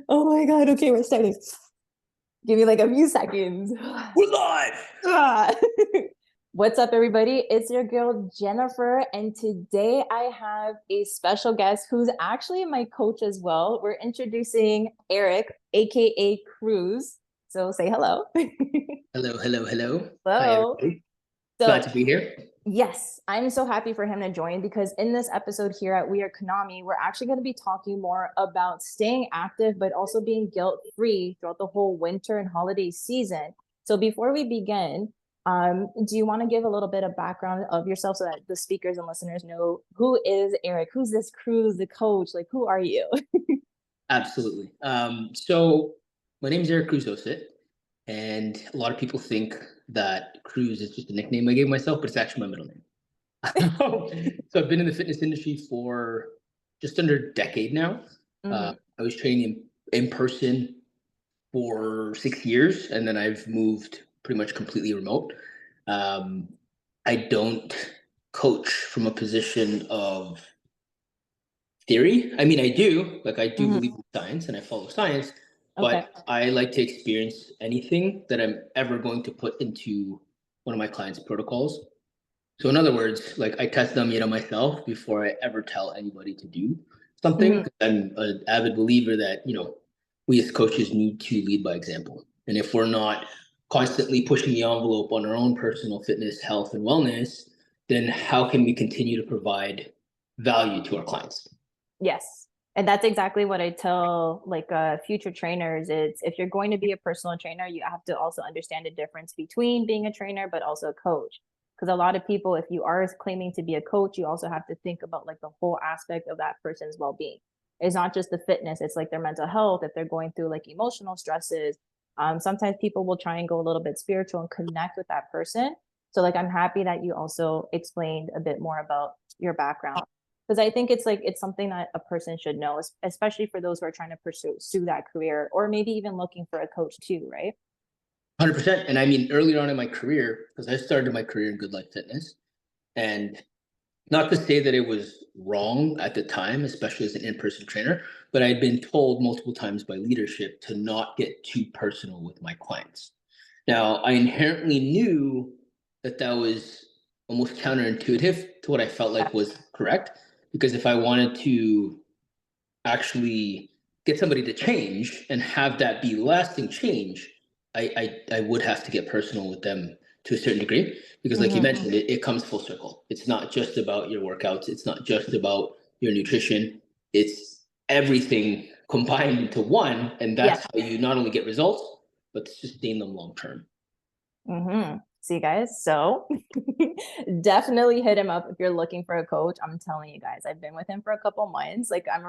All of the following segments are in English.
Oh my God. Okay, we're starting. Give me like a few seconds. We're live. Ah. What's up, everybody? It's your girl, Jennifer. And today I have a special guest who's actually my coach as well. We're introducing Erik, AKA Cruz. So say hello. Hello, hello, hello. Hi, Hello. everybody. Glad So to be here. yes, I'm so happy for him to join because in this episode here at We Are Kenami, we're actually going to be talking more about staying active, but also being guilt free throughout the whole winter and holiday season. So before we begin, do you want to give a little bit of background of yourself so that the speakers and listeners know who is Erik? Who's this Cruz, the coach? Like, who are you? Absolutely. So my name is Erik Cruz Osit, and a lot of people think that Cruz is just a nickname I gave myself, but it's actually my middle name. So I've been in the fitness industry for just under a decade now. Hmm. I was training in person for 6 years, and then I've moved pretty much completely remote. Um, I don't coach from a position of theory. I mean, I do, like, I do Hmm. believe in science and I follow science, Okay. but I like to experience anything that I'm ever going to put into one of my clients' protocols. So, in other words, like, I test them, myself before I ever tell anybody to do something. Hmm. I'm an avid believer that, we as coaches need to lead by example. And if we're not constantly pushing the envelope on our own personal fitness, health, and wellness, then how can we continue to provide value to our clients? Yes. And that's exactly what I tell like future trainers. It's if you're going to be a personal trainer, you have to also understand the difference between being a trainer but also a coach. Because a lot of people, if you are claiming to be a coach, you also have to think about like the whole aspect of that person's well-being. It's not just the fitness, it's like their mental health, if they're going through like emotional stresses. Sometimes people will try and go a little bit spiritual and connect with that person. So like I'm happy that you also explained a bit more about your background because I think it's like it's something that a person should know, especially for those who are trying to pursue that career or maybe even looking for a coach too, right? 100%. And I mean, earlier on in my career, because I started my career in Good Life Fitness, and not to say that it was wrong at the time, especially as an in person trainer, but I'd been told multiple times by leadership to not get too personal with my clients. Now, I inherently knew that that was almost counterintuitive to what I felt like was correct, because if I wanted to actually get somebody to change and have that be lasting change, I would have to get personal with them to a certain degree because, like you Mm-hmm. mentioned, it comes full circle. It's not just about your workouts, it's not just about your nutrition, it's everything combined into one. And Yeah. that's how you not only get results, but sustain them long term. Mm-hmm. See, guys. So definitely hit him up if you're looking for a coach. I'm telling you guys, I've been with him for a couple months. Like I'm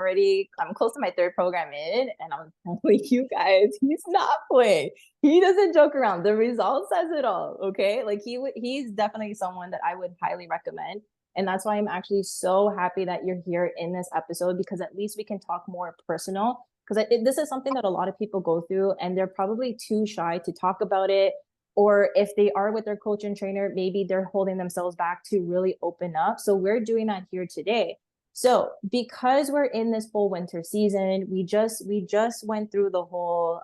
close to my third program in, and I'm telling you guys, he's not playing. He doesn't joke around. The result says it all. Okay, like he's definitely someone that I would highly recommend. And that's why I'm actually so happy that you're here in this episode because at least we can talk more personal. Because this is something that a lot of people go through, and they're probably too shy to talk about it or if they are with their coach and trainer, maybe they're holding themselves back to really open up. So we're doing that here today. So because we're in this full winter season, we just went through the whole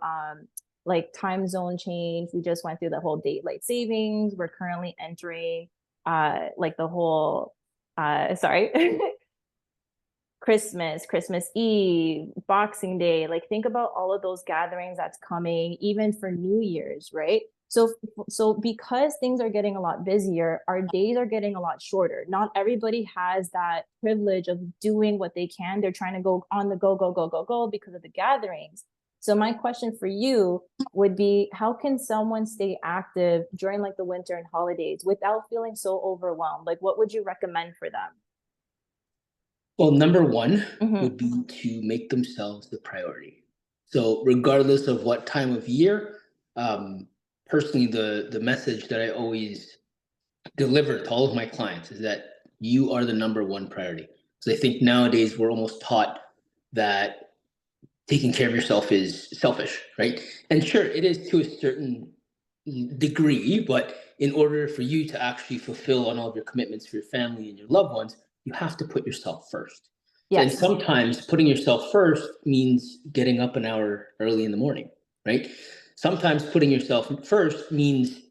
like time zone change. We just went through the whole daylight savings. We're currently entering like the whole sorry Christmas Eve, Boxing Day. Like think about all of those gatherings that's coming, even for New Year's, right? So because things are getting a lot busier, our days are getting a lot shorter. Not everybody has that privilege of doing what they can. They're trying to go on the go, go, go, go, go because of the gatherings. So my question for you would be how can someone stay active during like the winter and holidays without feeling so overwhelmed? Like what would you recommend for them? Well, number one Mm-hmm. would be to make themselves the priority. So, regardless of what time of year, um, personally, the message that I always deliver to all of my clients is that you are the number one priority. So, I think nowadays we're almost taught that taking care of yourself is selfish, right? And sure, it is to a certain degree, but in order for you to actually fulfill on all of your commitments for your family and your loved ones, you have to put yourself first. And Yes. sometimes putting yourself first means getting up an hour early in the morning, right? Sometimes putting yourself first means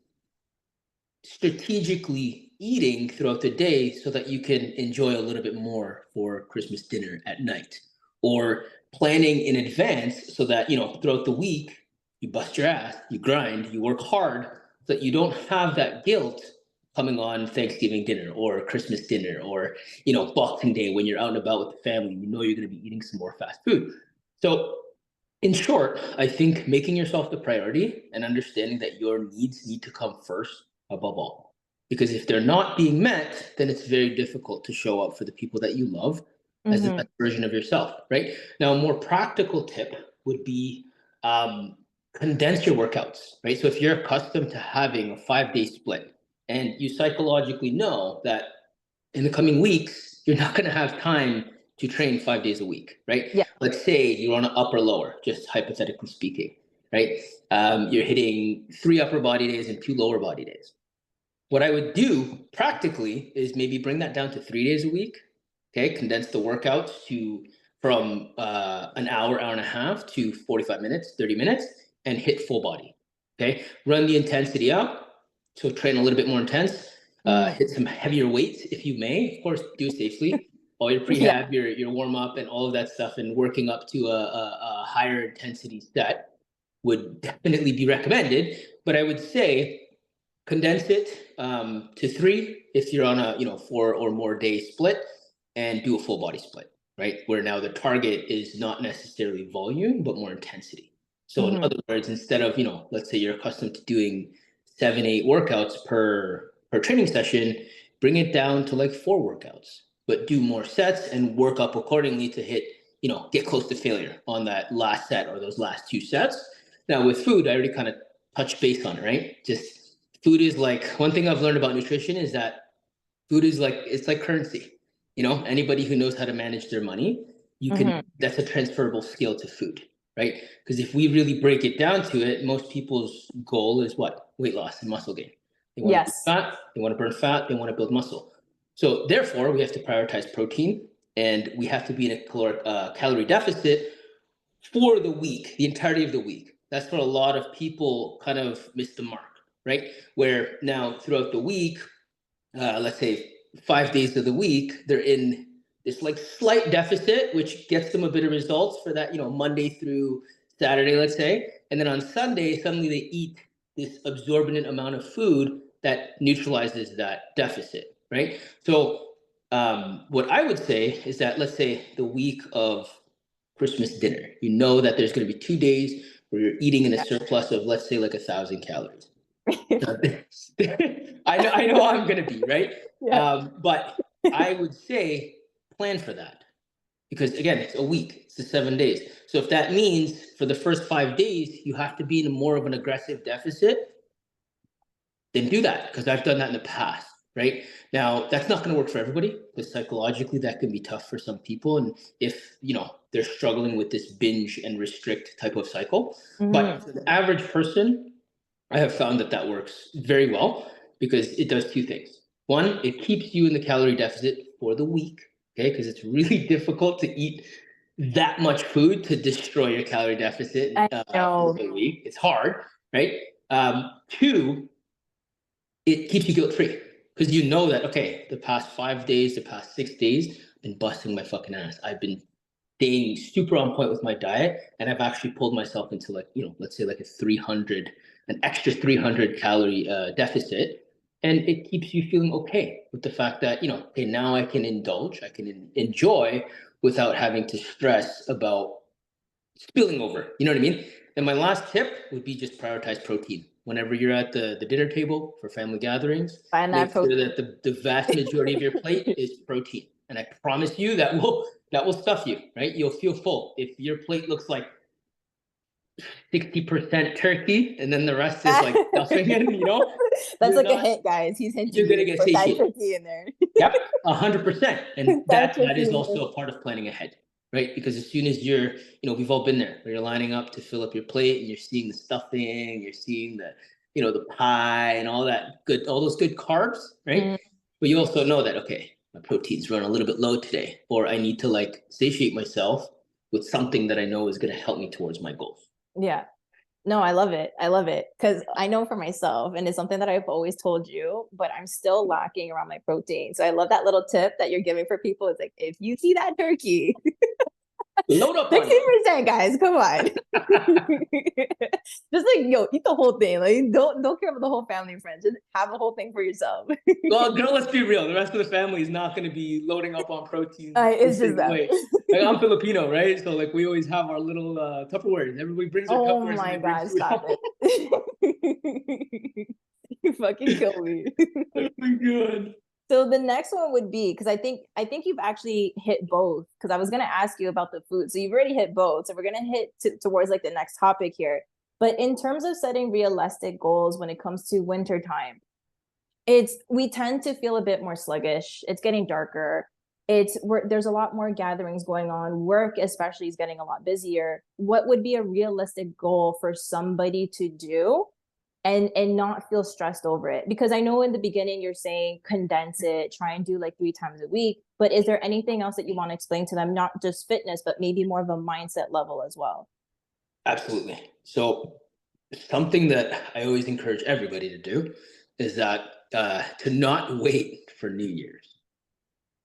strategically eating throughout the day so that you can enjoy a little bit more for Christmas dinner at night, or planning in advance so that, throughout the week, you bust your ass, you grind, you work hard so that you don't have that guilt coming on Thanksgiving dinner or Christmas dinner or, Boxing Day when you're out and about with the family, you're going to be eating some more fast food. So in short, I think making yourself the priority and understanding that your needs need to come first above all. Because if they're not being met, then it's very difficult to show up for the people that you love as the Mm-hmm. best version of yourself, right? Now, a more practical tip would be um, condense your workouts, right? So if you're accustomed to having a 5-day split and you psychologically know that in the coming weeks, you're not going to have time to train 5 days a week, right? Yeah. Let's say you're on an upper lower, just hypothetically speaking, right? You're hitting 3 upper body days and 2 lower body days. What I would do practically is maybe bring that down to 3 days a week. Okay, condense the workouts to from an hour, hour and a half to 45 minutes, 30 minutes, and hit full body. Okay, run the intensity up. So train a little bit more intense. Mm-hmm. Hit some heavier weights if you may. Of course, do it safely. All your Yeah. prehab, your warm up, and all of that stuff, and working up to a higher intensity set would definitely be recommended. But I would say condense it to 3 if you're on a 4 or more day split, and do a full body split, right, where now the target is not necessarily volume but more intensity. So in Mm-hmm. other words, instead of, let's say you're accustomed to doing 7-8 workouts per training session, bring it down to like 4 workouts, but do more sets and work up accordingly to hit, get close to failure on that last set or those last 2 sets. Now with food, I already kind of touched base on it, right? Just food is like, one thing I've learned about nutrition is that food is like, it's like currency. Anybody who knows how to manage their money, Mm-hmm. that's a transferable skill to food, right? Because if we really break it down to it, most people's goal is what? Weight loss and muscle gain. They want to lose Yes. fat, they want to burn fat, they want to build muscle. So therefore, we have to prioritize protein, and we have to be in a calorie deficit for the week, the entirety of the week. That's where a lot of people kind of miss the mark, right? Where now throughout the week, let's say 5 days of the week, they're in this like slight deficit, which gets them a bit of results for that, Monday through Saturday, let's say. And then on Sunday, suddenly they eat this absorbent amount of food that neutralizes that deficit, right? So, what I would say is that, let's say the week of Christmas dinner, that there's going to be 2 days where you're eating in a surplus of, let's say, like 1,000 calories. I know I'm gonna be right, Yeah. but I would say plan for that, because again, it's a week, it's the 7 days. So if that means for the first 5 days you have to be in more of an aggressive deficit, then do that, because I've done that in the past. Right now, that's not going to work for everybody, because psychologically that can be tough for some people, and if they're struggling with this binge and restrict type of cycle. But Mm-hmm. for the average person, I have found that that works very well, because it does 2 things. One, it keeps you in the calorie deficit for the week, okay? Because it's really difficult to eat that much food to destroy your calorie deficit I for know. the week. It's hard, right? Two, it keeps you guilt free, because that, okay, the past 5 days, the past 6 days, I've been busting my fucking ass. I've been staying super on point with my diet, and I've actually pulled myself into, like, let's say like an extra 300 calorie deficit. And it keeps you feeling okay with the fact that, okay, now I can indulge, I can enjoy without having to stress about spilling over. You know what I mean? And my last tip would be just prioritize protein. Whenever you're at the dinner table for family gatherings, Find that make sure protein. that the vast majority of your plate is protein. And I promise you that will stuff you, right? You'll feel full. If your plate looks like 60% turkey and then the rest is like stuffing in, That's you're like a not hint, guys. He's you're hinting gonna you. get Put that satiated. turkey in there. Yep, 100%. And That that turkey is in there. also a part of planning ahead, right? Because as soon as we've all been there, where you're lining up to fill up your plate and you're seeing the stuffing, you're seeing the pie and all those good carbs, right? Mm, But you also know that, okay, my proteins run a little bit low today, or I need to like satiate myself with something that I know is going to help me towards my goals. Yeah. No, I love it. I love it because I know for myself, and it's something that I've always told you, but I'm still lacking around my protein. So I love that little tip that you're giving for people. It's like, if you see that turkey, Load up on 16%, guys, come on. Just like, yo, eat the whole thing. Like, don't care about the whole family and friends. Just have the whole thing for yourself. Well, girl, let's be real. The rest of the family is not going to be loading up on protein the It's just same that. way. Like I'm Filipino, right? So like we always have our little Tupperwares. Everybody brings their Oh Tupperwares and my they bring God, food stop home. it. You fucking kill me. Oh my god. So the next one would be, because I think you've actually hit both, because I was gonna ask you about the food. So you've already hit both. So we're gonna hit towards like the next topic here. But in terms of setting realistic goals when it comes to winter time, we tend to feel a bit more sluggish. It's getting darker. There's a lot more gatherings going on. Work especially is getting a lot busier. What would be a realistic goal for somebody to do and not feel stressed over it? Because I know in the beginning you're saying condense it, try and do like 3 times a week, but is there anything else that you want to explain to them, not just fitness, but maybe more of a mindset level as well? Absolutely. So something that I always encourage everybody to do is that to not wait for New Year's.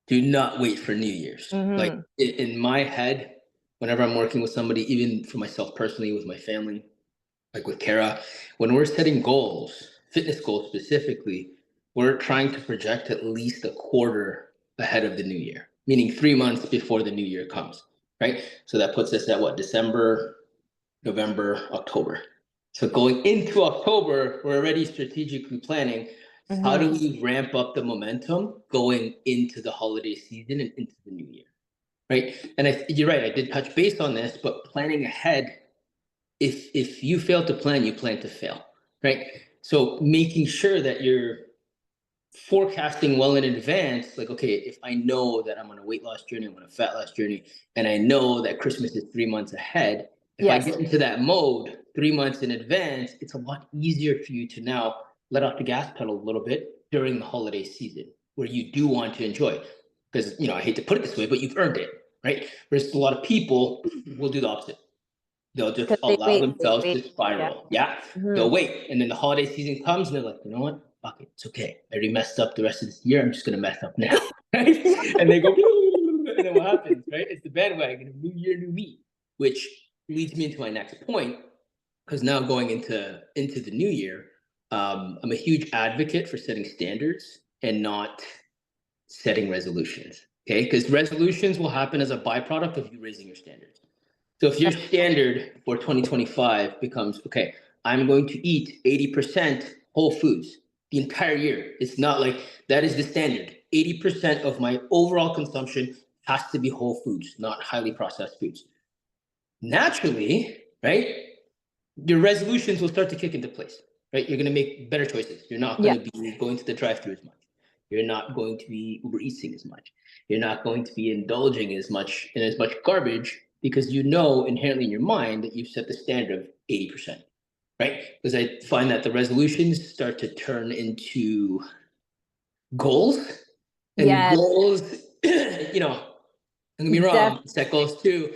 Do not wait for New Year's. Like Mm-hmm. in my head, whenever I'm working with somebody, even for myself personally, with my family, like with Kara, when we're setting goals, fitness goals specifically, we're trying to project at least a quarter ahead of the new year, meaning 3 months before the new year comes, right? So that puts us at what, December, November, October. So going into October, we're already strategically planning how do Mm-hmm. we ramp up the momentum going into the holiday season and into the new year, right? And you're right, I did touch base on this, but planning ahead, if you fail to plan, you plan to fail, right? So making sure that you're forecasting well in advance, like, okay, if I know that I'm on a weight loss journey, I'm on a fat loss journey, and I know that Christmas is 3 months ahead, if I Yes. get into that mode 3 months in advance, it's a lot easier for you to now let off the gas pedal a little bit during the holiday season where you do want to enjoy. Because, I hate to put it this way, but you've earned it, right? Whereas a lot of people will do the opposite. They'll just Because allow they themselves wait. to Yeah. spiral. Yeah. They'll Mm-hmm. wait. And then the holiday season comes and they're like, you know what? Fuck it. It's okay. I already messed up the rest of this year. I'm just going to mess up now. Right. And they go, and then what happens, right? It's the bandwagon of new year, new me, which leads me into my next point. Because now going into the new year, I'm a huge advocate for setting standards and not setting resolutions. Okay. Because resolutions will happen as a byproduct of you raising your standards. So if your standard for 2025 becomes, okay, I'm going to eat 80% whole foods the entire year. It's not like that is the standard. 80% of my overall consumption has to be whole foods, not highly processed foods. Naturally, right? Your resolutions will start to kick into place, right? You're going to make better choices. You're not Yeah. going to be going to the drive-through as much. You're not going to be Uber eating as much. You're not going to be indulging as much in as much garbage because you know inherently in your mind that you've set the standard of 80%, right? Because I find that the resolutions start to turn into goals, and Yes. goals, don't get me Def wrong, set goals too,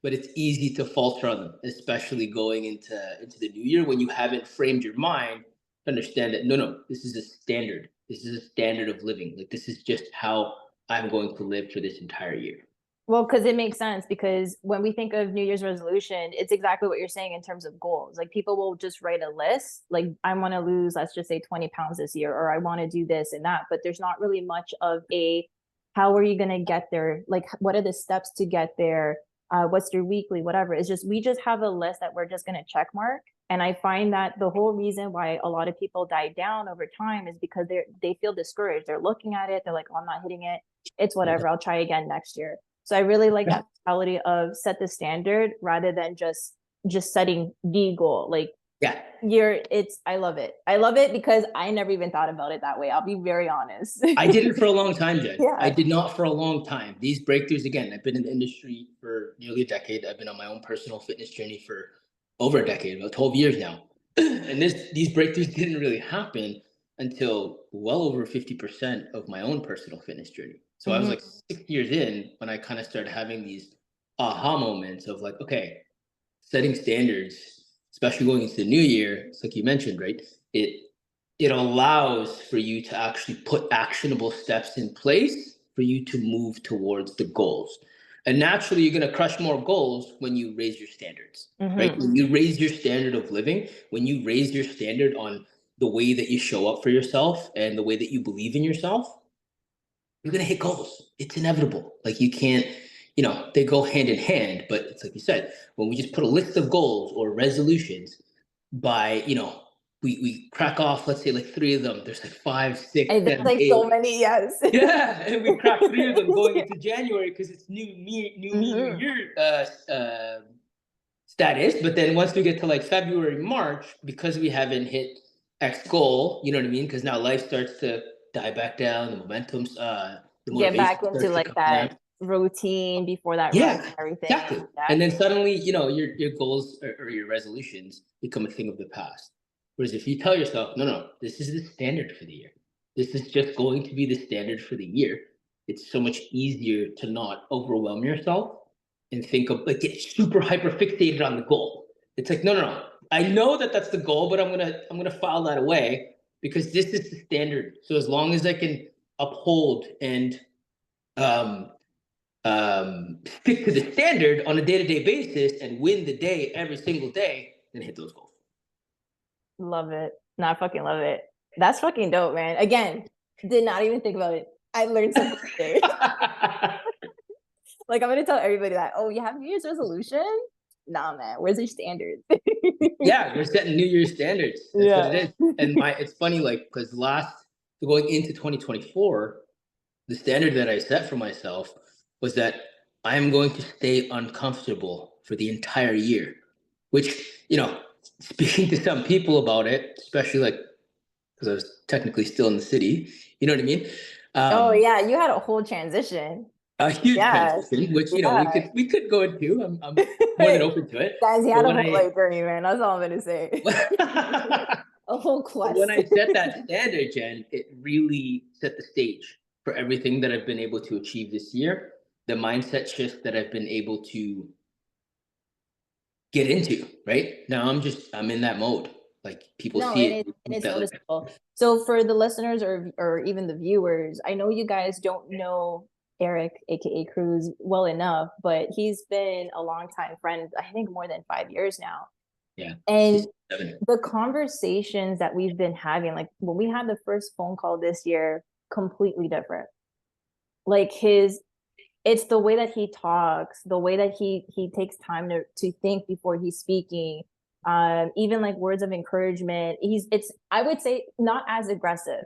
but it's easy to falter on them, especially going into the new year when you haven't framed your mind to understand that no, this is a standard. This is a standard of living. Like this is just how I'm going to live for this entire year. Well, because it makes sense, because when we think of New Year's resolution, it's exactly what you're saying in terms of goals. Like people will just write a list, like I want to lose, let's just say 20 pounds this year, or I want to do this and that, but there's not really much of a how are you going to get there? Like what are the steps to get there? What's your weekly, whatever. It's just we just have a list that we're just going to check mark. And I find that the whole reason why a lot of people die down over time is because they feel discouraged. They're looking at it, they're like, oh, I'm not hitting it. It's whatever. I'll try again next year. So I really like that mentality of set the standard rather than just setting the goal. Like Yeah, I love it. I love it because I never even thought about it that way. I'll be very honest. I did it for a long time, Jen. I Yeah. did not for a long time. These breakthroughs, again, I've been in the industry for nearly a decade. I've been on my own personal fitness journey for over a decade, about 12 years now. And these breakthroughs didn't really happen until well over 50% of my own personal fitness journey. So I was like 6 years in when I kind of started having these aha moments of like, okay, setting standards, especially going into the new year, it's like you mentioned, right? It allows for you to actually put actionable steps in place for you to move towards the goals. And naturally, you're going to crush more goals when you raise your standards, right? When you raise your standard of living, when you raise your standard on the way that you show up for yourself and the way that you believe in yourself, you're going to hit goals. It's inevitable. Like you can't, they go hand in hand, but it's like you said, when we just put a list of goals or resolutions by, we crack off, let's say like 3 of them. There's like 5, 6, And there's 7, like 8. so many, yes. Yeah, and we crack 3 of them going into January because it's new me, new year status. But then once we get to like February, March, because we haven't hit X goal, you know what I mean? Because now life starts to die back down, the momentum's the Get motivation back into starts to like come down. that routine before that rush Yeah, and everything. exactly. And then suddenly, your goals or your resolutions become a thing of the past. Whereas if you tell yourself, no, no, this is the standard for the year. This is just going to be the standard for the year. It's so much easier to not overwhelm yourself and think of like get super hyper fixated on the goal. It's like, no, no, no. I know that that's the goal, but I'm gonna file that away because this is the standard. So as long as I can uphold and um, stick to the standard on a day-to-day basis and win the day every single day, then hit those goals. Love it. No, I fucking love it. That's fucking dope, man. Again, did not even think about it. I learned something today. Like I'm gonna tell everybody that, oh, you have New Year's resolution? Nah, man, where's your standards? Yeah, we're setting New Year's standards. That's what it is. And it's funny, like, because going into 2024, the standard that I set for myself was that I am going to stay uncomfortable for the entire year, which, speaking to some people about it, especially like, because I was technically still in the city, you know what I mean? Oh yeah, you had a whole transition. A huge transition, which, we could go into. I'm more than open to it. Guys, he had a whole journey, man. That's all I'm gonna say. A whole quest. When I set that standard, Jen, it really set the stage for everything that I've been able to achieve this year. The mindset shift that I've been able to get into, right? Now I'm in that mode. Like people see it. And it's noticeable. So for the listeners or even the viewers, I know you guys don't know Erik, aka Cruz, well enough, but he's been a longtime friend, I think more than 5 years now. Yeah. And the conversations that we've been having, like when we had the first phone call this year, completely different. Like it's the way that he talks, the way that he takes time to think before he's speaking. Even like words of encouragement. I would say not as aggressive,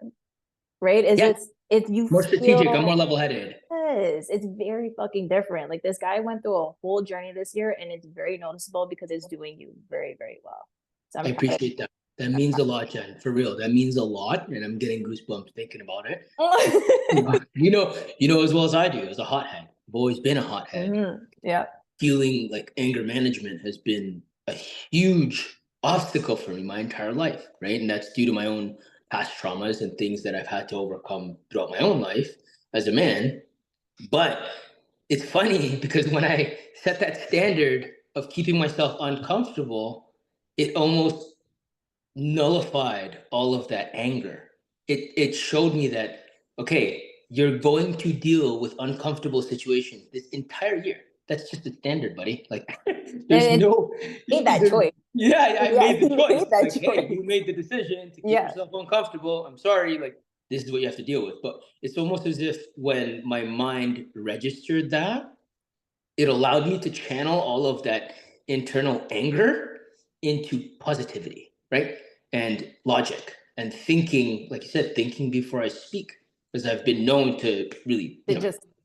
right? It's you more strategic. I'm more level-headed. Yes, it's very fucking different. Like this guy went through a whole journey this year, and it's very noticeable because it's doing you very, very well. So I appreciate that. That means a lot, Jen. For real, that means a lot, and I'm getting goosebumps thinking about it. you know as well as I do. As a hothead, I've always been a hothead. Yeah. Feeling like anger management has been a huge obstacle for me my entire life, right? And that's due to my own past traumas and things that I've had to overcome throughout my own life as a man. But it's funny because when I set that standard of keeping myself uncomfortable, it almost nullified all of that anger. It showed me that, okay, you're going to deal with uncomfortable situations this entire year. That's just the standard, buddy. Like, there's no made that choice. Yeah, I made the choice. Like, hey, you made the decision to keep yourself uncomfortable. I'm sorry. Like, this is what you have to deal with. But it's almost as if when my mind registered that, it allowed me to channel all of that internal anger into positivity, right? And logic and thinking, like you said, thinking before I speak, because I've been known to really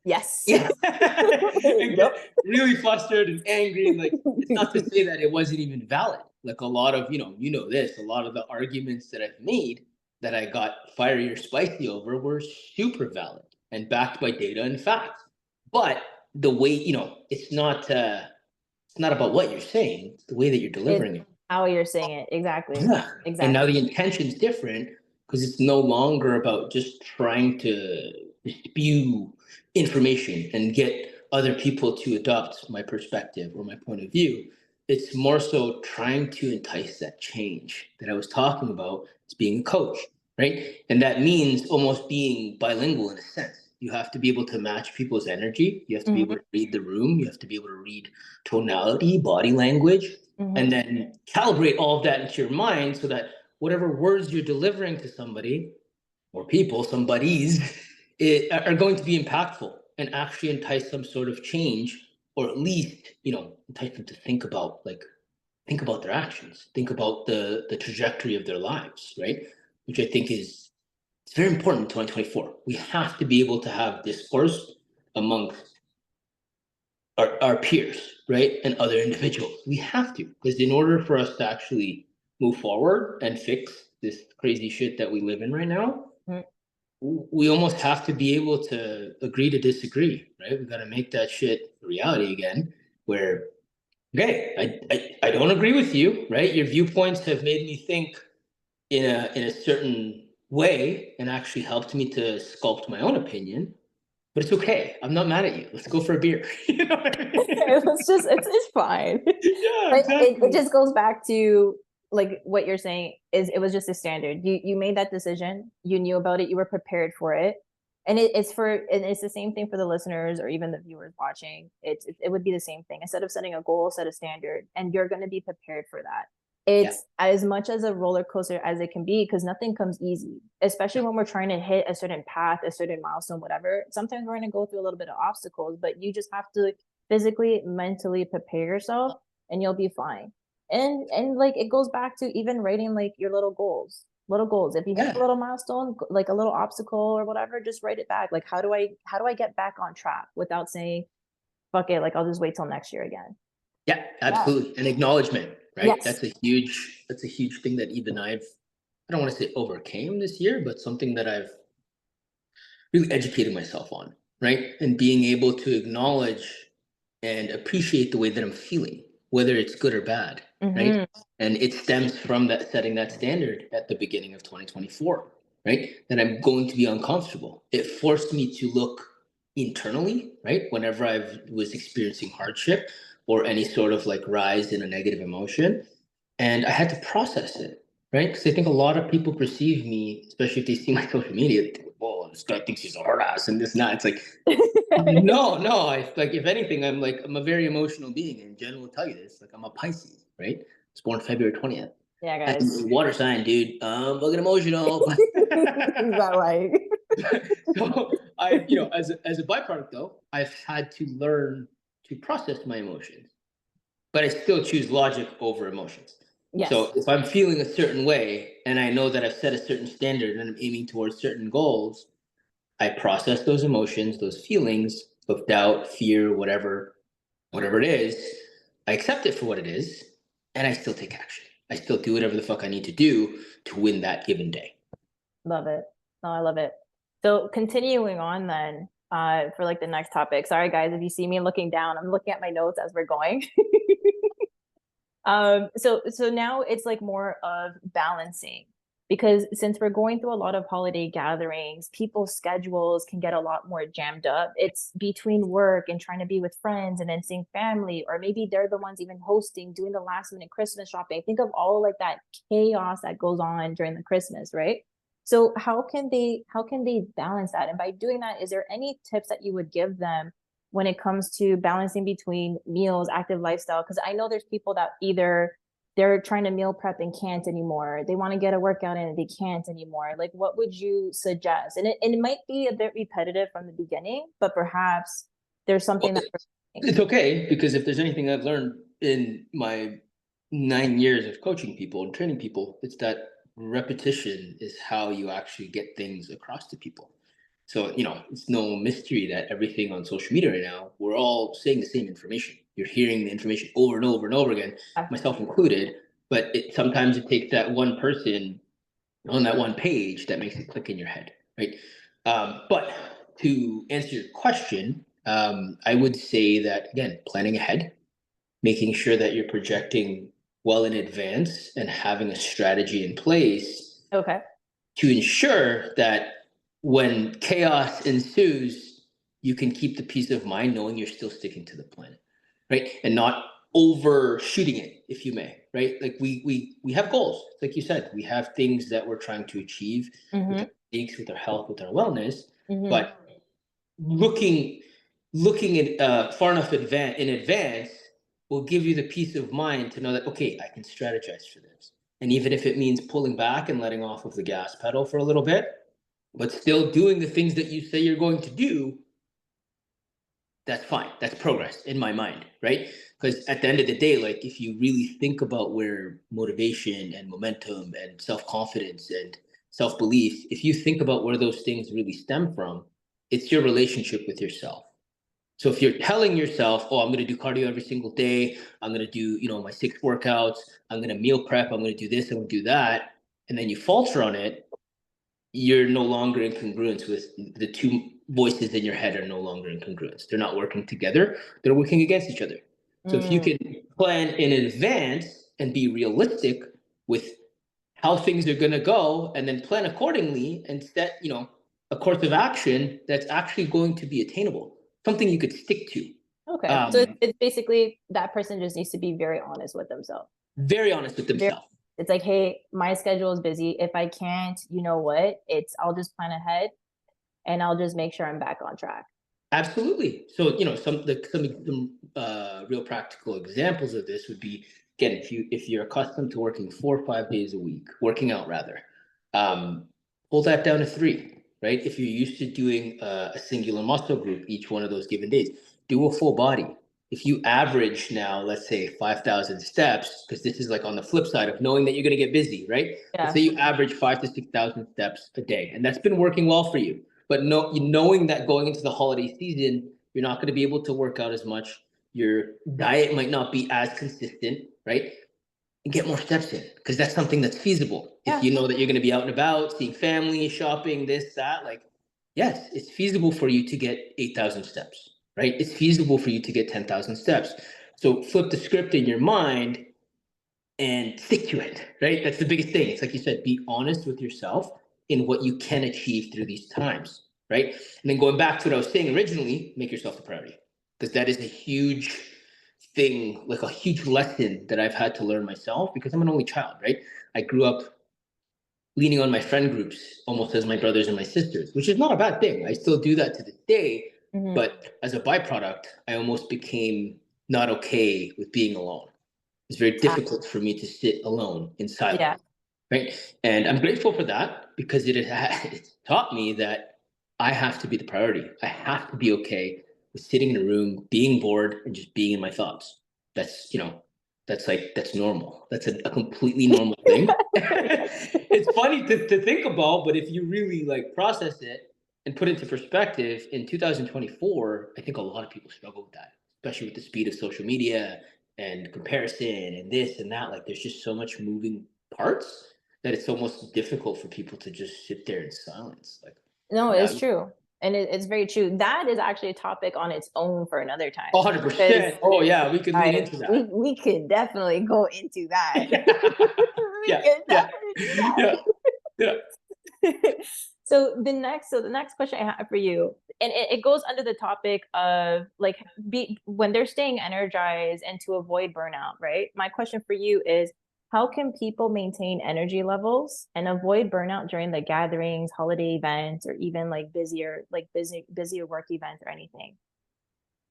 yes. And get really flustered and angry. And like, it's not to say that it wasn't even valid. Like a lot of, a lot of the arguments that I've made that I got fiery or spicy over were super valid and backed by data and facts. But the way, it's not about what you're saying, it's the way that you're delivering it. How you're saying it. Exactly. Yeah. Exactly. And now the intention's different because it's no longer about just trying to spew information and get other people to adopt my perspective or my point of view. It's more so trying to entice that change that I was talking about as being a coach, right? And that means almost being bilingual in a sense. You have to be able to match people's energy. You have to be able to read the room. You have to be able to read tonality, body language, and then calibrate all of that into your mind so that whatever words you're delivering to somebody or people, somebodies, are going to be impactful and actually entice some sort of change, or at least, entice them to think about their actions, think about the trajectory of their lives, right? Which I think is it's very important in 2024. We have to be able to have discourse amongst our peers, right? And other individuals. We have to, because in order for us to actually move forward and fix this crazy shit that we live in right now, we almost have to be able to agree to disagree, right? We got to make that shit a reality again, where, okay, I don't agree with you, right? Your viewpoints have made me think in a certain way and actually helped me to sculpt my own opinion. But it's okay. I'm not mad at you. Let's go for a beer. You know what I mean? It's fine. Yeah, But exactly. it just goes back to like what you're saying is it was just a standard. You made that decision, you knew about it, you were prepared for it. And it's the same thing for the listeners or even the viewers watching. It would be the same thing. Instead of setting a goal, set a standard, and you're going to be prepared for that. It's as much as a roller coaster as it can be, because nothing comes easy, especially when we're trying to hit a certain path, a certain milestone, whatever. Sometimes we're going to go through a little bit of obstacles, but you just have to physically, mentally prepare yourself and you'll be fine. And like it goes back to even writing like your little goals. Little goals. If you hit a little milestone, like a little obstacle or whatever, just write it back. Like how do I get back on track without saying, fuck it, like I'll just wait till next year again. Yeah, absolutely. An acknowledgement, right? Yes. That's a huge thing that even I don't want to say overcame this year, but something that I've really educated myself on, right? And being able to acknowledge and appreciate the way that I'm feeling, whether it's good or bad, right? And it stems from that setting that standard at the beginning of 2024, right? That I'm going to be uncomfortable. It forced me to look internally, right? Whenever I was experiencing hardship or any sort of like rise in a negative emotion, and I had to process it, right? Because I think a lot of people perceive me, especially if they see my social media, they think, "Whoa, this guy thinks he's a hard ass," and this and that. It's like, no. I like, if anything, I'm a very emotional being, and Jen will tell you this. Like, I'm a Pisces, right? I was born February 20th. Yeah, And guys. water sign, dude. I'm fucking emotional. Is that right? So as a byproduct though, I've had to learn to process my emotions, but I still choose logic over emotions. Yes. So if I'm feeling a certain way and I know that I've set a certain standard and I'm aiming towards certain goals, I process those emotions, those feelings of doubt, fear, whatever it is. I accept it for what it is, and I still take action. I still do whatever the fuck I need to do to win that given day. Love it. No, I love it. So continuing on then, for like the next topic. Sorry guys, if you see me looking down, I'm looking at my notes as we're going. So now it's like more of balancing, because since we're going through a lot of holiday gatherings, people's schedules can get a lot more jammed up. It's between work and trying to be with friends and then seeing family, or maybe they're the ones even hosting, doing the last minute Christmas shopping. Think of all like that chaos that goes on during the Christmas, right? So how can they balance that? And by doing that, is there any tips that you would give them when it comes to balancing between meals, active lifestyle? Because I know there's people that either they're trying to meal prep and can't anymore. They want to get a workout in and they can't anymore. Like, what would you suggest? And it might be a bit repetitive from the beginning, but perhaps there's Well, something that. it's okay, because if there's anything I've learned in my 9 years of coaching people and training people, it's that repetition is how you actually get things across to people. So, it's no mystery that everything on social media right now, we're all saying the same information. You're hearing the information over and over and over again, myself included, but sometimes it takes that one person on that one page that makes it click in your head, right? But to answer your question, I would say that, again, planning ahead, making sure that you're projecting well in advance and having a strategy in place Okay. to ensure that when chaos ensues, you can keep the peace of mind knowing you're still sticking to the plan, right? And not overshooting it, if you may, right? Like we have goals, like you said, we have things that we're trying to achieve with our physiques, with our health, with our wellness, but looking at far enough in advance will give you the peace of mind to know that, okay, I can strategize for this. And even if it means pulling back and letting off of the gas pedal for a little bit, but still doing the things that you say you're going to do, that's fine. That's progress in my mind, right? Because at the end of the day, like if you really think about where motivation and momentum and self-confidence and self-belief, if you think about where those things really stem from, it's your relationship with yourself. So if you're telling yourself, oh, I'm going to do cardio every single day, I'm going to do, my 6 workouts, I'm going to meal prep, I'm going to do this, I'm going to do that, and then you falter on it, you're no longer in congruence with the two voices in your head are no longer in congruence. They're not working together. They're working against each other. So if you can plan in advance and be realistic with how things are going to go and then plan accordingly and set, a course of action that's actually going to be attainable, something you could stick to. Okay. So it's basically that person just needs to be very honest with themselves. Very honest with themselves. It's like, hey, my schedule is busy. If I can't, you know what? I'll just plan ahead and I'll just make sure I'm back on track. Absolutely. So, some real practical examples of this would be, again, if you're accustomed to working 4 or 5 days a week, working out rather, pull that down to 3, right? If you're used to doing a singular muscle group each one of those given days, do a full body. If you average now, let's say 5,000 steps, because this is like on the flip side of knowing that you're going to get busy, right? Yeah. Let's say you average 5,000 to 6,000 steps a day, and that's been working well for you. But knowing that going into the holiday season, you're not going to be able to work out as much. Your diet might not be as consistent, right? And get more steps in, because that's something that's feasible. Yeah. If you know that you're going to be out and about, seeing family, shopping, this, that, like, yes, it's feasible for you to get 8,000 steps, right? It's feasible for you to get 10,000 steps. So flip the script in your mind and stick to it, right? That's the biggest thing. It's like you said, be honest with yourself in what you can achieve through these times, right? And then going back to what I was saying originally, make yourself the priority, because that is a huge thing, like a huge lesson that I've had to learn myself, because I'm an only child, right? I grew up leaning on my friend groups almost as my brothers and my sisters, which is not a bad thing. I still do that to this day, but as a byproduct, I almost became not okay with being alone. It's very difficult for me to sit alone in silence, right? And I'm grateful for that, because it's taught me that I have to be the priority. I have to be okay with sitting in a room, being bored, and just being in my thoughts. That's that's normal. That's a completely normal thing. It's funny to think about, but if you really like process it and put it into perspective, in 2024, I think a lot of people struggle with that, especially with the speed of social media and comparison and this and that. Like, there's just so much moving parts that it's almost difficult for people to just sit there in silence. Like, no, it's true. And it's very true. That is actually a topic on its own for another time. 100%. Oh yeah, we could lean into that. We could definitely go into that. Yeah. So the next question I have for you, and it goes under the topic of like when they're staying energized and to avoid burnout, right? My question for you is, how can people maintain energy levels and avoid burnout during the gatherings, holiday events, or even like busier work events or anything?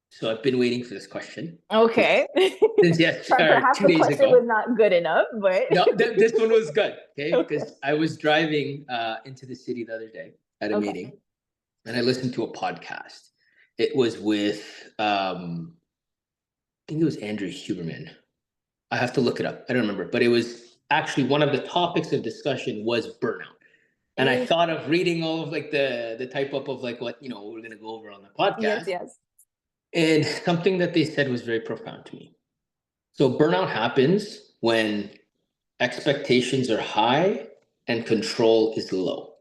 So I've been waiting for this question. Okay. Since perhaps 2 the days question ago was not good enough, but no, this one was good. Okay, because I was driving into the city the other day at a meeting, and I listened to a podcast. It was with I think it was Andrew Huberman. I have to look it up. I don't remember, but it was actually one of the topics of discussion was burnout. And I thought of reading all of like the type up of like what we're gonna go over on the podcast. Yes. And something that they said was very profound to me. So burnout happens when expectations are high and control is low.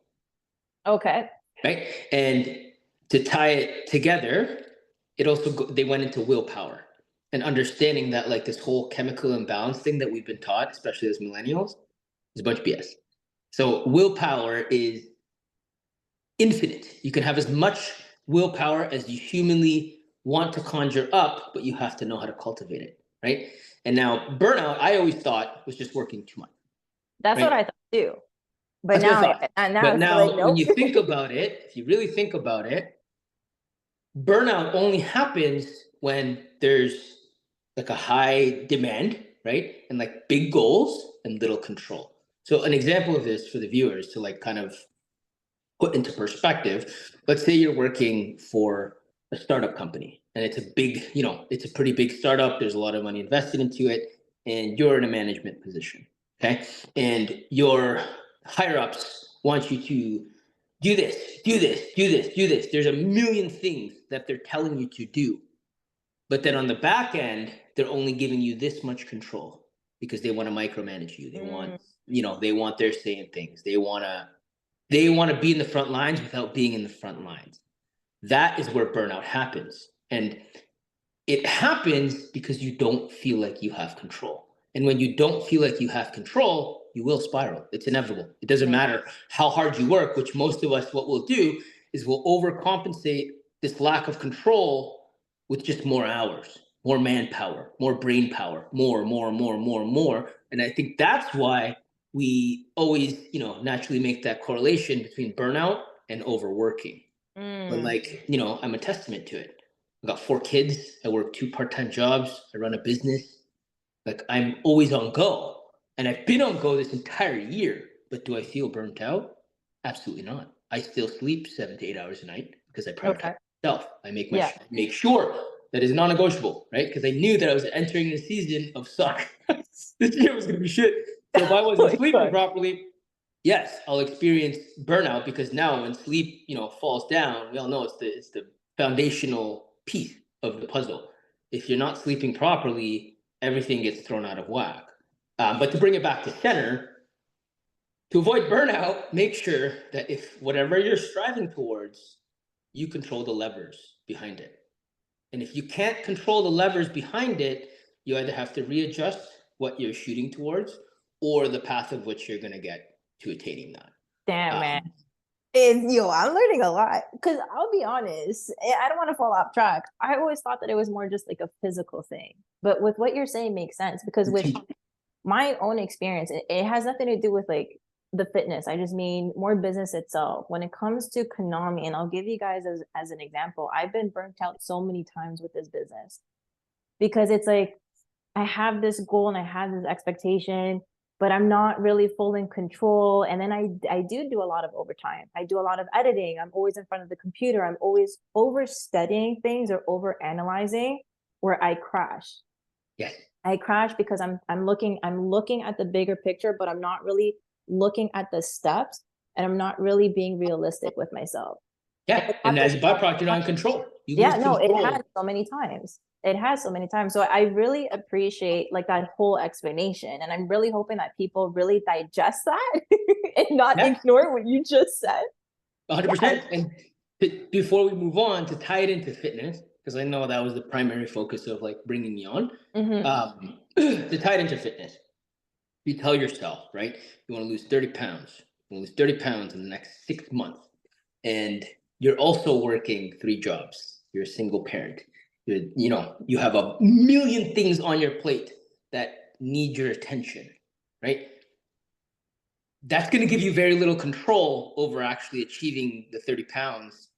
Okay. Right. And to tie it together, they went into willpower and understanding that like this whole chemical imbalance thing that we've been taught, especially as millennials, is a bunch of BS. So willpower is infinite. You can have as much willpower as you humanly want to conjure up, but you have to know how to cultivate it, right? And now burnout, I always thought was just working too much. That's what Right? I thought too. But That's what I now, thought. and now But it's like, now, when nope. you think about it, if you really think about it, burnout only happens when there's like a high demand, right? And like big goals and little control. So an example of this for the viewers to like kind of put into perspective, let's say you're working for a startup company and it's a big, it's a pretty big startup. There's a lot of money invested into it and you're in a management position. Okay. And your higher ups want you to do this, do this, do this, do this. There's a million things that they're telling you to do. But then on the back end, they're only giving you this much control because they want to micromanage you. They want, they want their say in things. They want to be in the front lines without being in the front lines. That is where burnout happens. And it happens because you don't feel like you have control. And when you don't feel like you have control, you will spiral. It's inevitable. It doesn't matter how hard you work, which most of us, what we'll do is we'll overcompensate this lack of control with just more hours, more manpower, more brain power, more. And I think that's why we always, naturally make that correlation between burnout and overworking. But like, I'm a testament to it. I got 4 kids. I work 2 part-time jobs. I run a business. Like I'm always on go. And I've been on go this entire year. But do I feel burnt out? Absolutely not. I still sleep 7 to 8 hours a night because I prioritize myself. I make sure that is non-negotiable, right? Because I knew that I was entering the season of suck. This year was gonna be shit. So if I wasn't sleeping properly, yes, I'll experience burnout because now when sleep, falls down, we all know it's the foundational piece of the puzzle. If you're not sleeping properly, everything gets thrown out of whack. But to bring it back to center, to avoid burnout, make sure that if whatever you're striving towards, you control the levers behind it. And if you can't control the levers behind it, you either have to readjust what you're shooting towards or the path of which you're going to get to attaining that. Damn, man. I'm learning a lot because I'll be honest, I don't want to fall off track. I always thought that it was more just like a physical thing, but with what you're saying makes sense because with my own experience, it has nothing to do with like the fitness. I just mean more business itself. When it comes to Kenami, and I'll give you guys as an example, I've been burnt out so many times with this business because it's like I have this goal and I have this expectation, but I'm not really full in control. And then I do a lot of overtime. I do a lot of editing. I'm always in front of the computer. I'm always over studying things or over analyzing where I crash. Yes. I crash because I'm looking at the bigger picture, but I'm not really looking at the steps and I'm not really being realistic with myself. Yeah. And as a byproduct, you're not in control. It has so many times. It has so many times. So I really appreciate like that whole explanation. And I'm really hoping that people really digest that and not ignore what you just said. 100%. And before we move on to tie it into fitness, because I know that was the primary focus of like bringing me on, to tie it into fitness, you tell yourself, right? You want to lose 30 pounds. You want to lose 30 pounds in the next 6 months. And you're also working 3 jobs. You're a single parent. You have a million things on your plate that need your attention, right? That's going to give you very little control over actually achieving the 30 pounds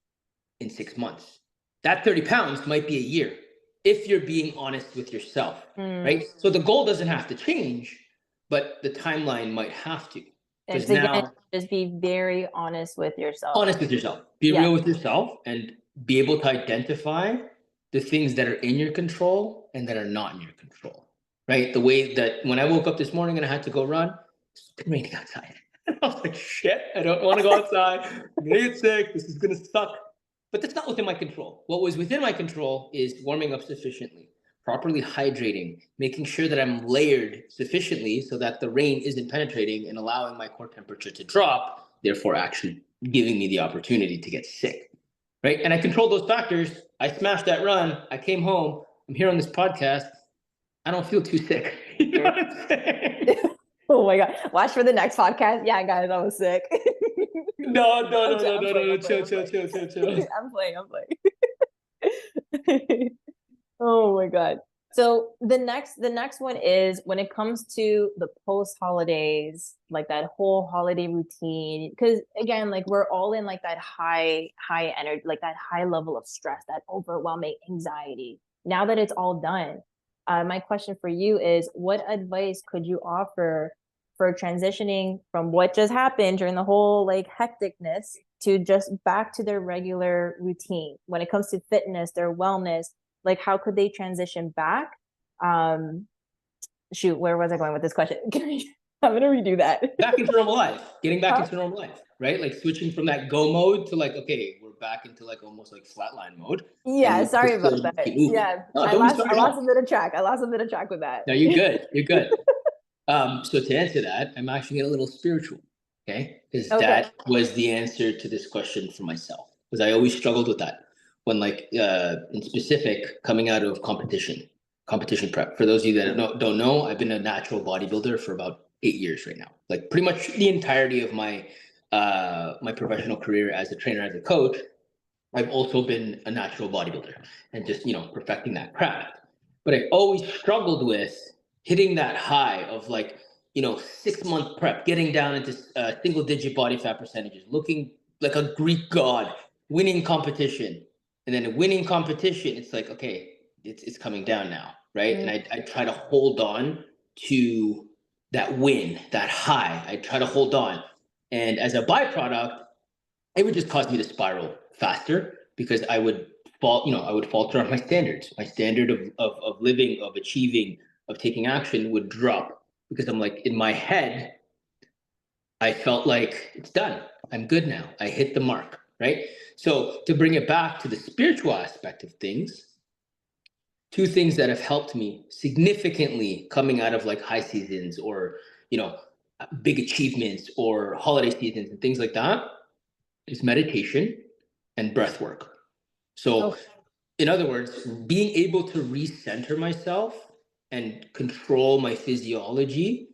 in 6 months. That 30 pounds might be a year if you're being honest with yourself, right? So the goal doesn't have to change, but the timeline might have to. Because now, just be very honest with yourself. Honest with yourself. Be real with yourself and be able to identify the things that are in your control and that are not in your control, right? The way that when I woke up this morning and I had to go run, it's raining outside. And I was like, shit, I don't want to go outside. I'm going to get sick. This is going to suck. But that's not within my control. What was within my control is warming up sufficiently, properly hydrating, making sure that I'm layered sufficiently so that the rain isn't penetrating and allowing my core temperature to drop, therefore actually giving me the opportunity to get sick, right? And I controlled those factors. I smashed that run. I came home. I'm here on this podcast. I don't feel too sick. You know what I'm saying? Oh my God. Watch for the next podcast. Yeah, guys, I was sick. No, no, I'm, no, no, I'm no, no, playing. no. I'm playing. Chill, I'm chill, playing. chill, chill, chill. I'm playing. I'm playing. Oh my God. So the next one is when it comes to the post holidays, like that whole holiday routine. Because again, like we're all in like that high energy, like that high level of stress, that overwhelming anxiety. Now that it's all done, my question for you is, what advice could you offer for transitioning from what just happened during the whole like hecticness to just back to their regular routine when it comes to fitness, their wellness? Like how could they transition back? um Shoot, where was I going with this question? I'm gonna redo that. Back into normal life, getting back Huh? into normal life, right? Like switching from that go mode to like, okay, we're back into like almost like flatline mode, and Yeah, we can sorry about still that. keep moving. Yeah, No, i don't be lost sorry i at lost a all. bit of track. I lost a bit of track with that. No, you're good. You're good. So to answer that, I'm actually getting a little spiritual, okay? Because Okay. that was the answer to this question for myself. Because I always struggled with that when, like, in specific, coming out of competition prep. For those of you that don't know, I've been a natural bodybuilder for about 8 years right now. Like pretty much the entirety of my professional career as a trainer, as a coach, I've also been a natural bodybuilder and just, perfecting that craft. But I always struggled with hitting that high of like, 6 month prep, getting down into single digit body fat percentages, looking like a Greek god, winning competition. And then winning competition, it's like, okay, it's coming down now, right? And Mm, I try to hold on to that win, that high. I try to hold on. And as a byproduct, it would just cause me to spiral faster because I would falter on my standards. My standard of living, of achieving, of taking action would drop because I'm like in my head, I felt like it's done. I'm good now. I hit the mark, right? So to bring it back to the spiritual aspect of things, two things that have helped me significantly coming out of like high seasons or, you know, big achievements or holiday seasons and things like that is meditation and breath work. So, okay. in other words, being able to recenter myself and control my physiology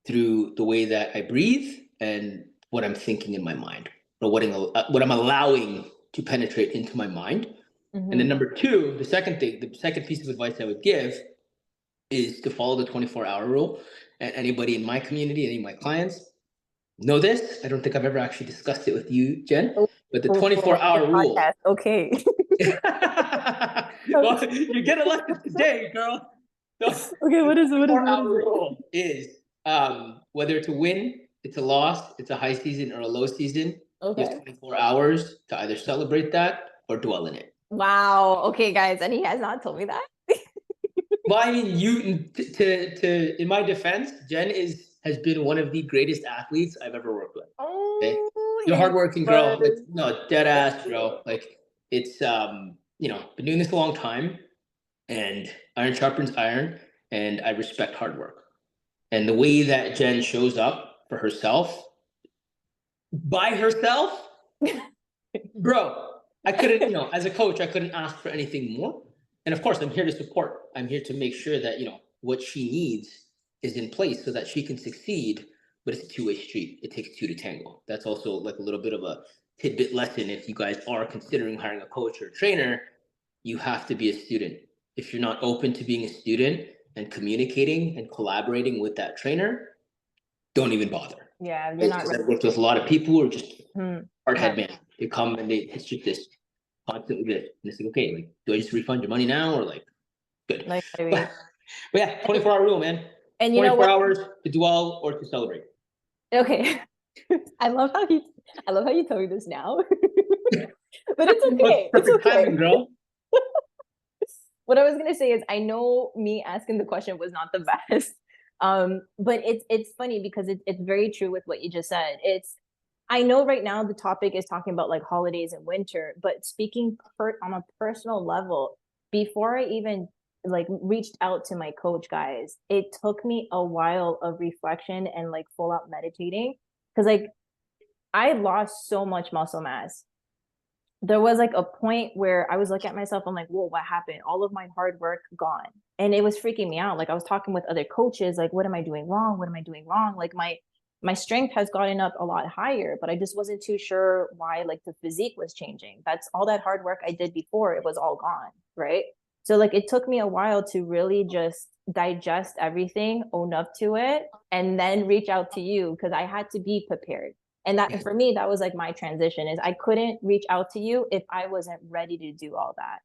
through the way that I breathe and what I'm thinking in my mind, or what I'm allowing to penetrate into my mind. And then Mm-hmm. number two, the second piece of advice I would give is to follow the 24-hour rule. And anybody in my community, any of my clients know this. I don't think I've ever actually discussed it with you, Jen, Oh, but the for this 24-hour rule. podcast. Okay. Well, you get elected today, girl. So Okay, the what is it? What is it? What 24-hour is it? rule is whether it's a win, it's a loss, it's a high season or a low season, you have Okay. 24 hours to either celebrate that or dwell in it. Wow. Okay, guys, and he has not told me that. Well, I mean, in my defense, Jen has been one of the greatest athletes I've ever worked with. Okay, Oh, you're a yes, hardworking was. girl. Like no, dead Thank ass, you. bro. Like it's been doing this a long time, and iron sharpens iron, and I respect hard work. And the way that Jen shows up for herself by herself, bro, I couldn't, as a coach, I couldn't ask for anything more. And of course, I'm here to support. I'm here to make sure that, what she needs is in place so that she can succeed. But it's a two-way street. It takes two to tango. That's also like a little bit of a tidbit lesson. If you guys are considering hiring a coach or a trainer, you have to be a student. If you're not open to being a student and communicating and collaborating with that trainer, don't even bother. Yeah, you're Right? not Because I've ready. worked with a lot of people who are just Not hardhead man. They come and it's just this constantly this. And it's like, okay, like, do I just refund your money now or like, good? like But, ready. but yeah, 24-hour rule, man. And you know 24 what? hours to dwell or to celebrate. Okay. I love how you told me this now. But it's Well, it's okay. It's perfect timing, okay. girl. What I was gonna say is I know me asking the question was not the best. But it's funny because it's very true with what you just said. I know right now the topic is talking about like holidays and winter, but speaking on a personal level, before I even like reached out to my coach guys, it took me a while of reflection and like full out meditating because like I lost so much muscle mass. There was like a point where I was looking at myself, I'm like, whoa, what happened? All of my hard work gone. And it was freaking me out. Like I was talking with other coaches, like, what am I doing wrong? What am I doing wrong? Like my strength has gotten up a lot higher, but I just wasn't too sure why like the physique was changing. That's all that hard work I did before, it was all gone, right? So like it took me a while to really just digest everything, own up to it, and then reach out to you because I had to be prepared. And that for me, that was like my transition is I couldn't reach out to you if I wasn't ready to do all that.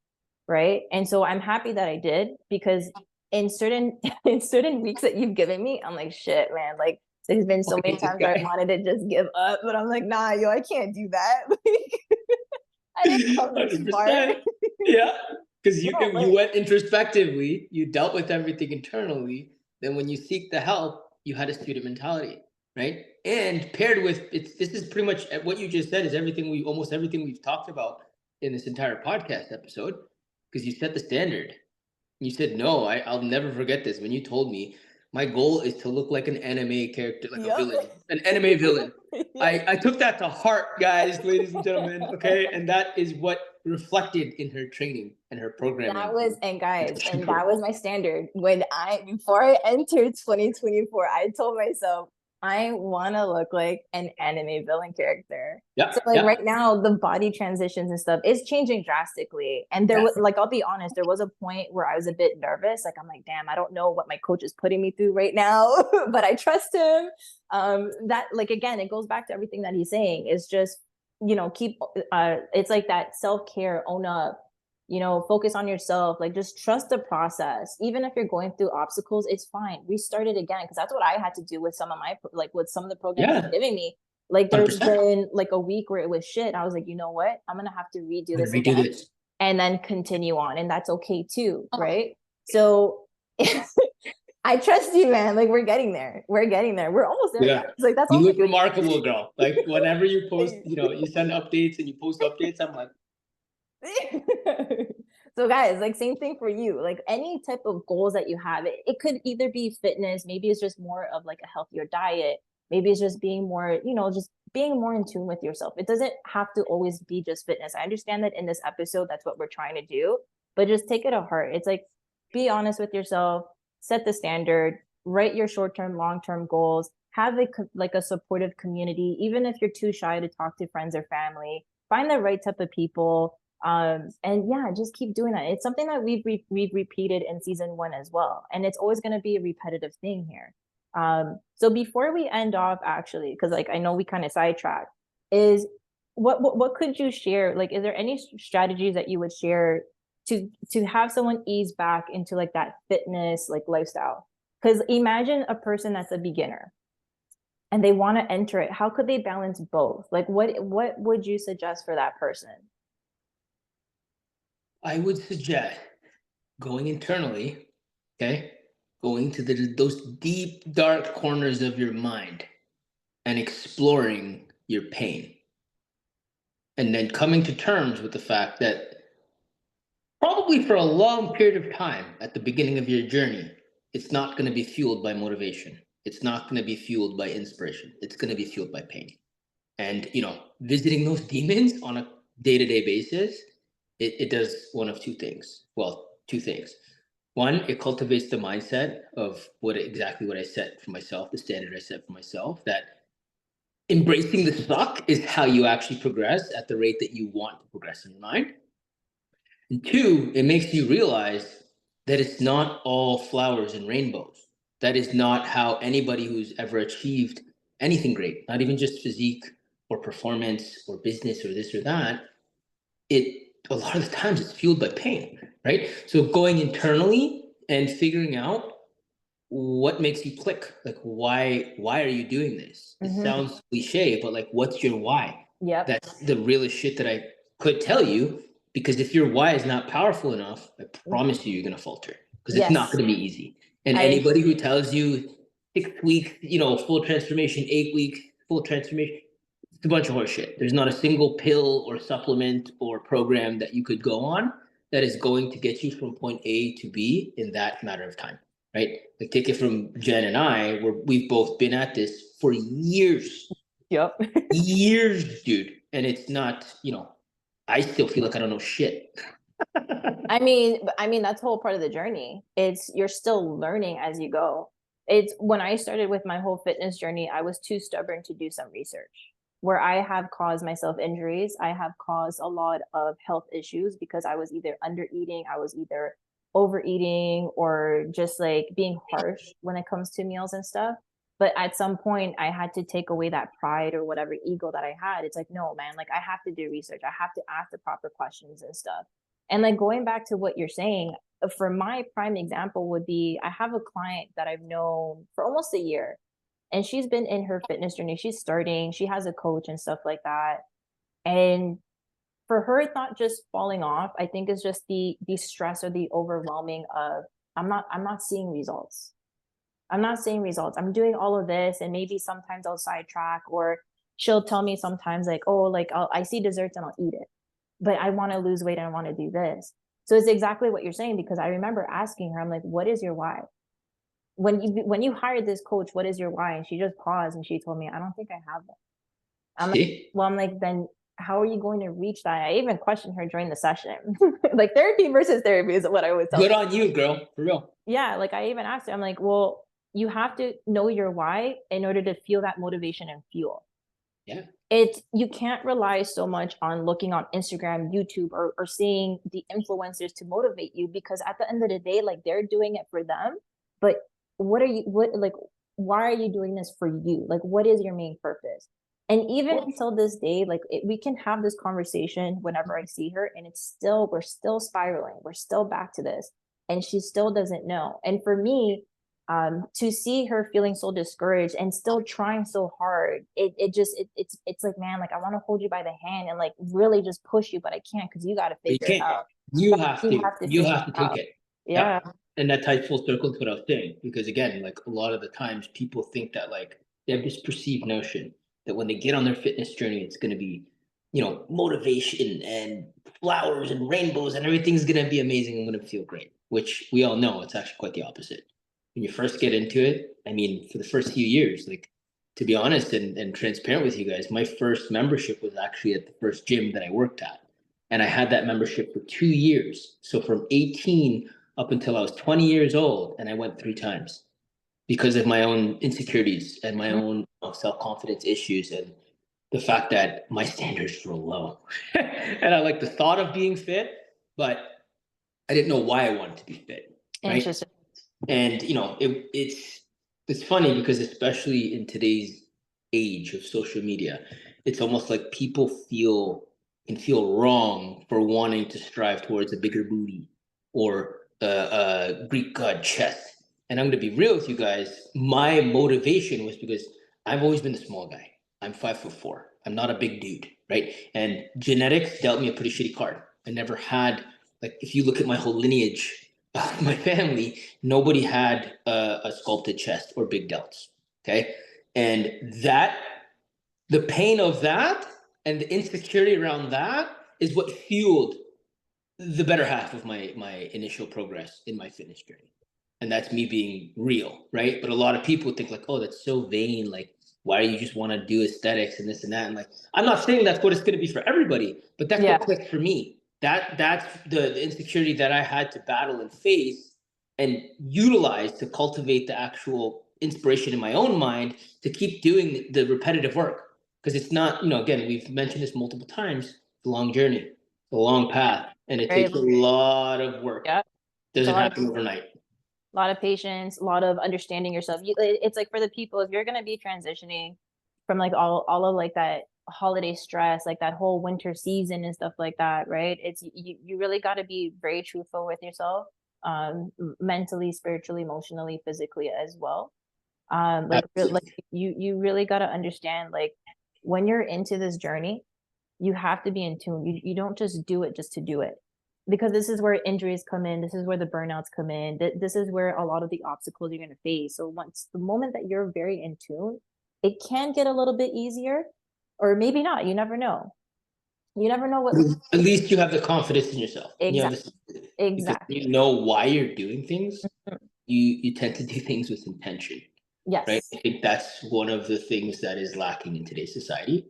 Right. And so I'm happy that I did because in certain in certain weeks that you've given me, I'm like, shit, man, like there's been so many times where I wanted to just give up, but I'm like, nah, yo, I can't do that. I didn't come this far. 100%. Yeah. Because No, you like, went introspectively, you dealt with everything internally. Then when you seek the help, you had a student mentality, right? And paired with this is pretty much what you just said is almost everything we've talked about in this entire podcast episode. Because you set the standard. You said no. I'll never forget this when you told me my goal is to look like an anime character, like a yep. villain, an anime villain. Yep. I took that to heart, guys, ladies and gentlemen. Okay, and that is what reflected in her training and her That programming. was, and guys, and that was my standard. Before I entered 2024, I told myself, I want to look like an anime villain character. Yeah, So, like, yeah, right now, the body transitions and stuff is changing drastically. And there yeah. was, like, I'll be honest, there was a point where I was a bit nervous. Like, I'm like, damn, I don't know what my coach is putting me through right now, but I trust him. That, like, again, it goes back to everything that he's saying. It's just, keep, it's like that self care, own up, focus on yourself, like just trust the process. Even if you're going through obstacles, it's fine, restart it again, because that's what I had to do with some of my, like with some of the programs Yeah, you're giving me. Like there's 100%. been like a week where it was shit, I was like, you know what, I'm gonna have to redo I'm gonna this redo again this. and then continue on, and that's okay too, right? So I trust you, man. Like we're almost there, Yeah, guys. Like that's you all look remarkable, girl. Like whenever you post, we you send updates and you post updates. I'm like, So guys, like same thing for you. Like any type of goals that you have, it could either be fitness, maybe it's just more of like a healthier diet, maybe it's just being more, just being more in tune with yourself. It doesn't have to always be just fitness. I understand that in this episode, that's what we're trying to do, but just take it to heart. It's like be honest with yourself, set the standard, write your short-term, long-term goals, have like a supportive community, even if you're too shy to talk to friends or family, find the right type of people, and yeah, just keep doing that. It's something that we've repeated in season 1 as well, and it's always going to be a repetitive thing here. So before we end off, actually, because like I know we kind of sidetracked, is what could you share, like is there any strategies that you would share to have someone ease back into like that fitness like lifestyle? Because imagine a person that's a beginner and they want to enter it, how could they balance both? Like what would you suggest for that person? I would suggest going internally, okay, going to those deep dark corners of your mind and exploring your pain, and then coming to terms with the fact that probably for a long period of time at the beginning of your journey, it's not going to be fueled by motivation. It's not going to be fueled by inspiration. It's going to be fueled by pain. And, visiting those demons on a day to day basis, it does one of two things. Well, two things. One, it cultivates the mindset of exactly what I set for myself, the standard I set for myself, that embracing the suck is how you actually progress at the rate that you want to progress in your mind. And two, it makes you realize that it's not all flowers and rainbows. That is not how anybody who's ever achieved anything great, not even just physique or performance or business or this or that, it a lot of the times it's fueled by pain, right? So going internally and figuring out what makes you click, like why are you doing this? It Mm-hmm. sounds cliche, but like what's your why? Yep. That's the realest shit that I could tell you, because if your why is not powerful enough, I promise you're gonna falter, because it's not Yes. gonna be easy. And I anybody who tells you 6 weeks, full transformation, 8 weeks, full transformation, it's a bunch of horse shit. There's not a single pill or supplement or program that you could go on that is going to get you from point A to B in that matter of time, right? Like take it from Jen and I, where we've both been at this for years, Yep. years, dude. And it's not, I still feel like I don't know shit. I mean that's the whole part of the journey. It's you're still learning as you go. It's when I started with my whole fitness journey, I was too stubborn to do some research. Where I have caused myself injuries, I have caused a lot of health issues because I was either under eating, I was either overeating, or just like being harsh when it comes to meals and stuff. But at some point, I had to take away that pride or whatever ego that I had. It's like, no, man, like I have to do research. I have to ask the proper questions and stuff. And like going back to what you're saying, for my prime example would be I have a client that I've known for almost a year, and she's been in her fitness journey. She's starting, she has a coach and stuff like that. And for her, it's not just falling off. I think it's just the stress or the overwhelming of I'm not seeing results. I'm not seeing results. I'm doing all of this, and maybe sometimes I'll sidetrack, or she'll tell me sometimes like, oh, like I see desserts and I'll eat it, but I want to lose weight and I want to do this. So it's exactly what you're saying, because I remember asking her, I'm like, what is your why? When you hired this coach, what is your why? And she just paused and she told me, I don't think I have it. I'm like, See? well, I'm like, then how are you going to reach that? I even questioned her during the session. Like therapy versus therapy is what I always tell Good people. on you, girl. For real. Yeah, like I even asked her, I'm like, well, you have to know your why in order to feel that motivation and fuel. Yeah. You can't rely so much on looking on Instagram, YouTube, or seeing the influencers to motivate you, because at the end of the day, like they're doing it for them. But why are you doing this for you? Like, what is your main purpose? And even until this day, like we can have this conversation whenever I see her, and we're still spiraling. We're still back to this, and she still doesn't know. And for me, to see her feeling so discouraged and still trying so hard, it's like, man, like I want to hold you by the hand and like really just push you, but I can't, because you got to But you figure it can't. out. You have You to. have to You figure have to it take out. it. Yeah. Yep. And that ties full circle to what I was saying. Because again, like a lot of the times people think that like they have this perceived notion that when they get on their fitness journey, it's gonna be, motivation and flowers and rainbows and everything's gonna be amazing and gonna feel great. Which we all know it's actually quite the opposite. When you first get into it, I mean, for the first few years, like to be honest and transparent with you guys, my first membership was actually at the first gym that I worked at. And I had that membership for 2 years. So from 18 up until I was 20 years old, and I went 3 times because of my own insecurities and my own self confidence issues and the fact that my standards were low. And I like the thought of being fit, but I didn't know why I wanted to be fit. Right. Interesting. And it's funny because especially in today's age of social media, it's almost like people feel wrong for wanting to strive towards a bigger booty or a Greek god chest. And I'm going to be real with you guys. My motivation was because I've always been the small guy. I'm 5'4". I'm not a big dude, right? And genetics dealt me a pretty shitty card. I never had, like, if you look at my whole lineage of my family, nobody had a sculpted chest or big delts. Okay. And the pain of that and the insecurity around that is what fueled the better half of my initial progress in my fitness journey. And that's me being real, right? But a lot of people think like, oh, that's so vain. Like, why do you just want to do aesthetics and this and that? And like, I'm not saying that's what it's going to be for everybody, but that's Yeah. what clicked for me. That's the insecurity that I had to battle and face and utilize to cultivate the actual inspiration in my own mind to keep doing the repetitive work. Because it's not, again, we've mentioned this multiple times, it's a long journey, a long path, and it Very, takes a lot of work. yeah. It's a Doesn't lot of happen overnight. patience, a lot of understanding yourself. It's like for the people, if you're gonna be transitioning from like all of like that holiday stress, like that whole winter season and stuff like that, right? You really got to be very truthful with yourself, mentally, spiritually, emotionally, physically as well. Like Absolutely. you really got to understand, like when you're into this journey, you have to be in tune. You don't just do it just to do it, because this is where injuries come in. This is where the burnouts come in. This is where a lot of the obstacles you're going to face. So once the moment that you're very in tune, it can get a little bit easier, or maybe not. You never know. You never know what. At least you have the confidence in yourself. You have Exactly. this because Exactly. you know why you're doing things. Mhm. You tend to do things with intention, right? Yes. I think that's one of the things that is lacking in today's society,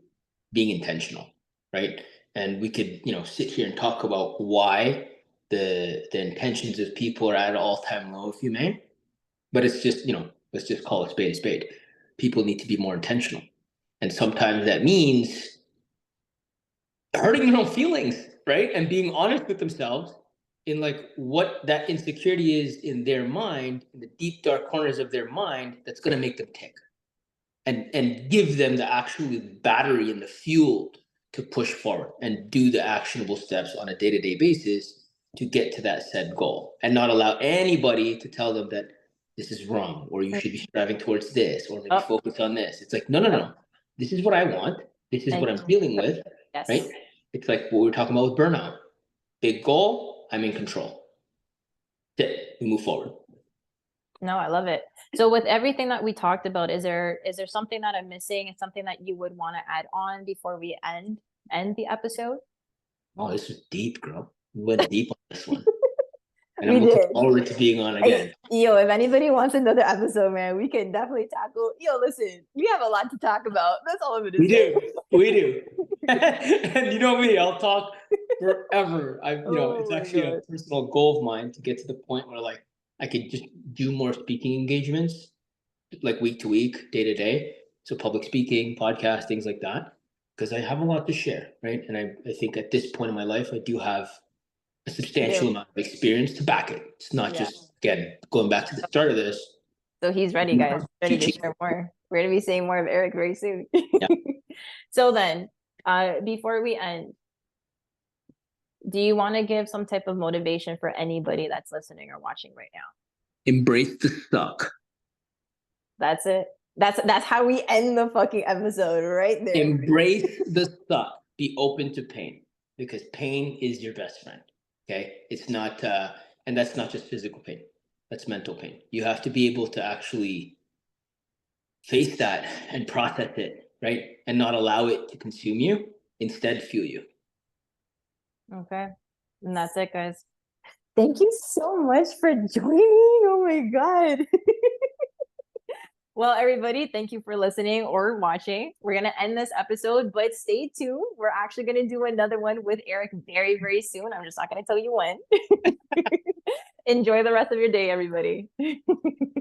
being intentional, right? And we could, sit here and talk about why the intentions of people are at an all-time low, if you may. But it's just, Let's just call a spade a spade. People need to be more intentional. And sometimes that means hurting their own feelings, right? And being honest with themselves in like what that insecurity is in their mind, in the deep dark corners of their mind, that's going to make them tick, and give them the actual battery and the fuel to push forward and do the actionable steps on a day-to-day basis to get to that said goal, and not allow anybody to tell them that this is wrong or you should be striving towards this or maybe focus on this. It's like, no. This is what I want. This is what I'm dealing with, right? It's like what we were talking about with burnout. Big goal, I'm in control. That's it. We move forward. No, I love it. So with everything that we talked about, is there something that I'm missing? It's something that you would want to add on before we end the episode? Oh, this was deep, girl. We went deep on this one. And We I'm looking did. forward to being on again. Yo, if anybody wants another episode, man, we can definitely tackle. Yo, listen, we have a lot to talk about. That's all I'm gonna say. We do. And you know me, I'll talk forever. It's actually a personal goal of mine to get to the point where like I could just do more speaking engagements, like week to week, day to day. So public speaking, podcast, things like that, because I have a lot to share, right? And I think at this point in my life, I do have a substantial amount of experience to back it. It's not just, again, going back to the start of this. So he's ready, guys. Ready to share more. We're going to be seeing more of Erik very soon. Yeah. So then, before we end, do you want to give some type of motivation for anybody that's listening or watching right now? Embrace the suck. That's it. That's how we end the fucking episode right there. Embrace the suck. Be open to pain, because pain is your best friend. Okay, it's not, and that's not just physical pain. That's mental pain. You have to be able to actually face that and process it, right? And not allow it to consume you. Instead, fuel you. Okay, and that's it, guys. Thank you so much for joining. Oh my god. Well, everybody, thank you for listening or watching. We're going to end this episode, but stay tuned. We're actually going to do another one with Erik very, very soon. I'm just not going to tell you when. Enjoy the rest of your day, everybody.